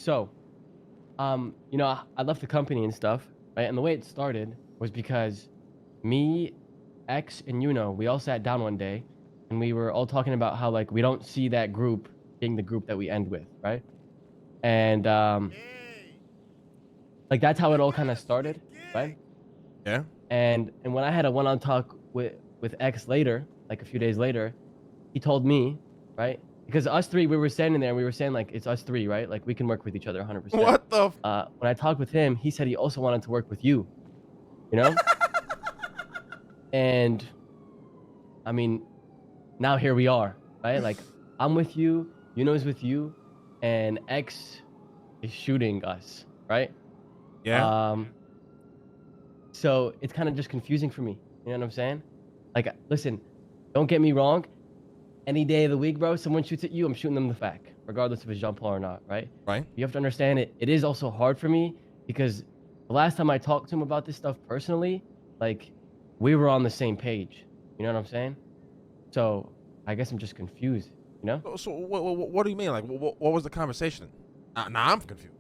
So, I left the company and stuff, right? And the way it started was because me, X, and we all sat down one day, and we were all talking about how like we don't see that group being the group that we end with, right? And like that's how it all kind of started, right? Yeah. And when I had a one-on talk with X later, like a few days later, he told me, right? Because us three, we were standing there and we were saying like it's us three, right? Like we can work with each other 100%. What the? When I talked with him, he said he also wanted to work with you, you know? And I mean, now here we are, right? Like I'm with you, is with you, and X is shooting us, right? Yeah. So it's kind of just confusing for me. You know what I'm saying? Like, listen, don't get me wrong. Any day of the week, bro, someone shoots at you, I'm shooting them the fac, regardless if it's Jean Paul or not, right? Right. You have to understand it. It is also hard for me because the last time I talked to him about this stuff personally, like, we were on the same page. You know what I'm saying? So I guess I'm just confused, you know? So what do you mean? Like, what was the conversation? Now I'm confused.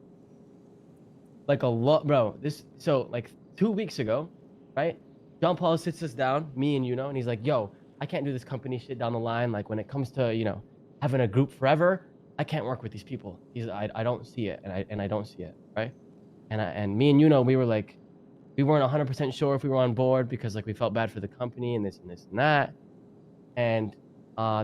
Like a lot, bro. So like 2 weeks ago, right? John Paul sits us down, me and and he's like, "Yo, I can't do this company shit down the line. Like when it comes to having a group forever, I can't work with these people. I don't see it, and I don't see it, right? And me and we were like, we weren't 100% sure if we were on board because like we felt bad for the company and this and this and that, and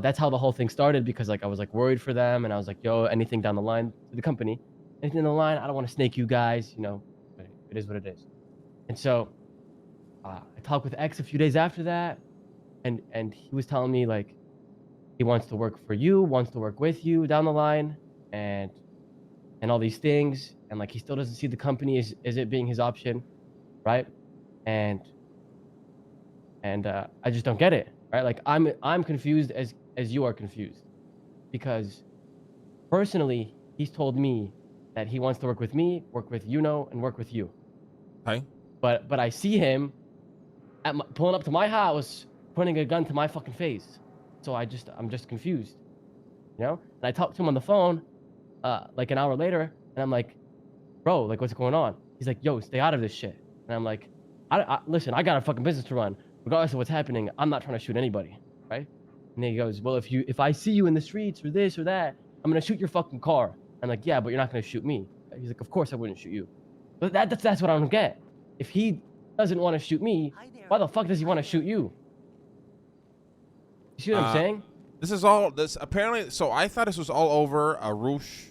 that's how the whole thing started because like I was like worried for them and I was like, "Yo, anything down the line to the company, anything down the line, I don't want to snake you guys, but it is what it is." And so I talked with X a few days after that, and he was telling me like he wants to work for you, wants to work with you down the line, and all these things, and like he still doesn't see the company as it being his option, right? And I just don't get it, right? Like I'm confused as you are confused, because personally he's told me that he wants to work with me, work with and work with you. Okay. But I see him pulling up to my house, pointing a gun to my fucking face. So I'm just confused, And I talked to him on the phone, like an hour later, and I'm like, "Bro, like what's going on?" He's like, "Yo, stay out of this shit." And I'm like, listen, I got a fucking business to run. Regardless of what's happening, I'm not trying to shoot anybody, right? And then he goes, "Well, if I see you in the streets or this or that, I'm gonna shoot your fucking car." I'm like, "Yeah, but you're not gonna shoot me." He's like, "Of course I wouldn't shoot you." But that's what I don't get. If he doesn't want to shoot me, why the fuck does he want to shoot you? You see what I'm saying? This is all this apparently. So I thought this was all over a Roosh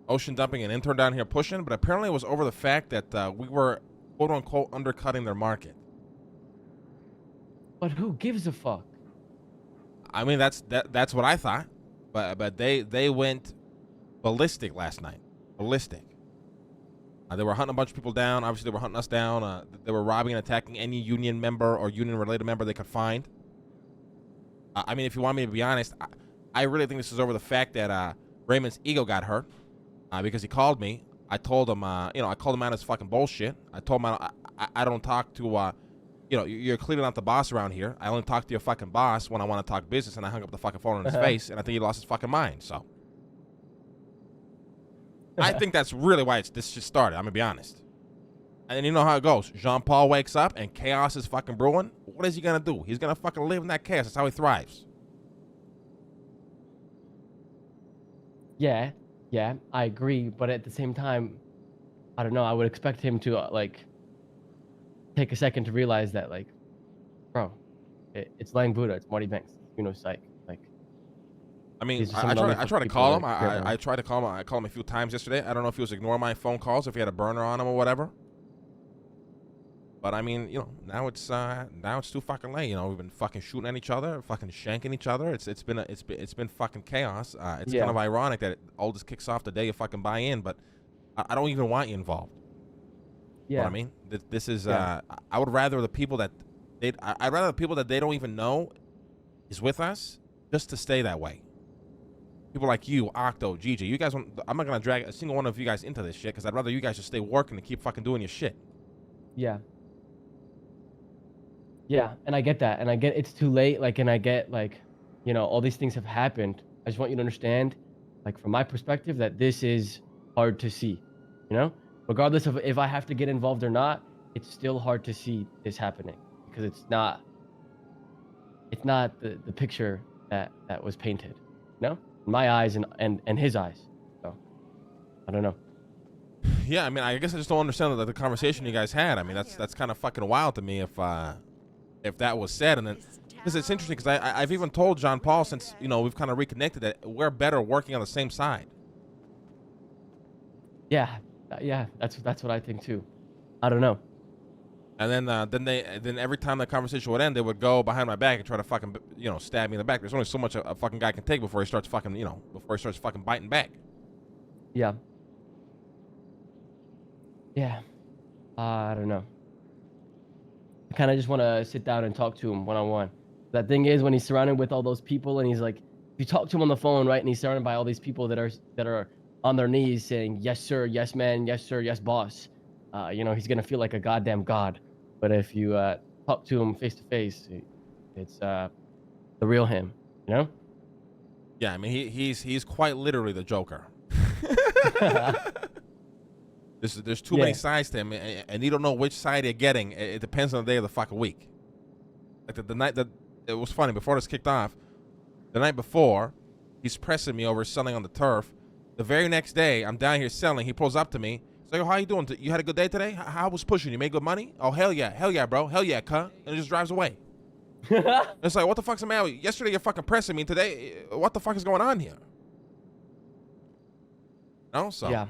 ocean dumping an intern down here pushing, but apparently it was over the fact that we were quote unquote undercutting their market. But who gives a fuck? I mean that's what I thought, but they went ballistic last night. Ballistic. They were hunting a bunch of people down. Obviously, they were hunting us down. They were robbing and attacking any union member or union-related member they could find. I mean, if you want me to be honest, I really think this is over the fact that Raymond's ego got hurt because he called me. I told him, I called him out as fucking bullshit. I told him I don't talk to, you're clearly not the boss around here. I only talk to your fucking boss when I want to talk business, and I hung up the fucking phone in his face, and I think he lost his fucking mind, so. I think that's really why this shit started. I'm gonna be honest. And then you know how it goes. Jean Paul wakes up and chaos is fucking brewing. What is he gonna do? He's gonna fucking live in that chaos. That's how he thrives. Yeah, I agree. But at the same time, I don't know. I would expect him to take a second to realize that, like, bro, it's Lang Buddha, it's Marty Banks, psych. Like, I mean, I tried to call him. I tried to call him. I called him a few times yesterday. I don't know if he was ignoring my phone calls, if he had a burner on him or whatever. But I mean, now it's too fucking late. We've been fucking shooting at each other, fucking shanking each other. It's been fucking chaos. It's kind of ironic that all this kicks off the day you fucking buy in, but I don't even want you involved. Yeah, you know what I mean, this is. I would rather the people that I'd rather the people that they don't even know is with us just to stay that way. People like you, Octo, Gigi, you guys. I'm not gonna drag a single one of you guys into this shit because I'd rather you guys just stay working and keep fucking doing your shit. Yeah. Yeah, and I get that, and I get it's too late. Like, and I get all these things have happened. I just want you to understand, like from my perspective, that this is hard to see, you know, regardless of if I have to get involved or not, it's still hard to see this happening because it's not the picture that was painted, you know, in my eyes and his eyes. So I don't know. Yeah, I mean, I guess I just don't understand the conversation you guys had. I mean, that's kind of fucking wild to me if that was said. And then, because it's interesting, because I've even told John Paul since, you know, we've kind of reconnected that we're better working on the same side. Yeah, yeah, that's what I think too. I don't know. And then every time that conversation would end, they would go behind my back and try to fucking, you know, stab me in the back. There's only so much a fucking guy can take before he starts fucking, you know, before he starts fucking biting back. Yeah. Yeah. I don't know. I kind of just want to sit down and talk to him one on one. That thing is when he's surrounded with all those people and he's like, if you talk to him on the phone, right, and he's surrounded by all these people that are on their knees saying, "Yes, sir. Yes, man. Yes, sir. Yes, boss." You know, he's gonna feel like a goddamn god. But if you talk to him face to face, it's the real him. You know? Yeah, I mean, he's quite literally the Joker. There's too many Yeah. sides to him, and you don't know which side you're getting. It depends on the day of the fucking week. Like the night that it was funny before this kicked off, the night before, he's pressing me over selling on the turf. The very next day, I'm down here selling. He pulls up to me. He's like, "Oh, how you doing? You had a good day today? How was pushing? You made good money? Oh, hell yeah, bro, hell yeah, cuh." And he just drives away. It's like, what the fuck's the matter? Yesterday you're fucking pressing me. Today, what the fuck is going on here? No, so Yeah.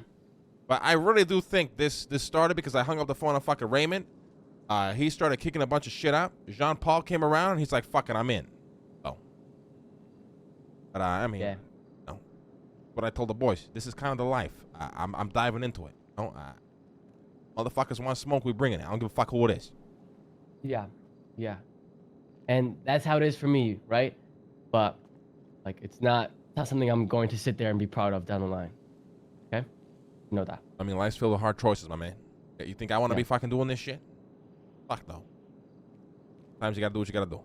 But I really do think this started because I hung up the phone on fucking Raymond. He started kicking a bunch of shit up. Jean Paul came around and he's like, "Fucking, I'm in." Oh, but I mean, Yeah. no. What I told the boys, this is kind of the life. I'm diving into it. No, motherfuckers want smoke, we bringing it. I don't give a fuck who it is. Yeah. Yeah. And that's how it is for me, right? But like it's not something I'm going to sit there and be proud of down the line. Okay? You know that. I mean, life's filled with hard choices, my man. You think I want to Yeah. be fucking doing this shit? Fuck no. Sometimes you gotta do what you gotta do.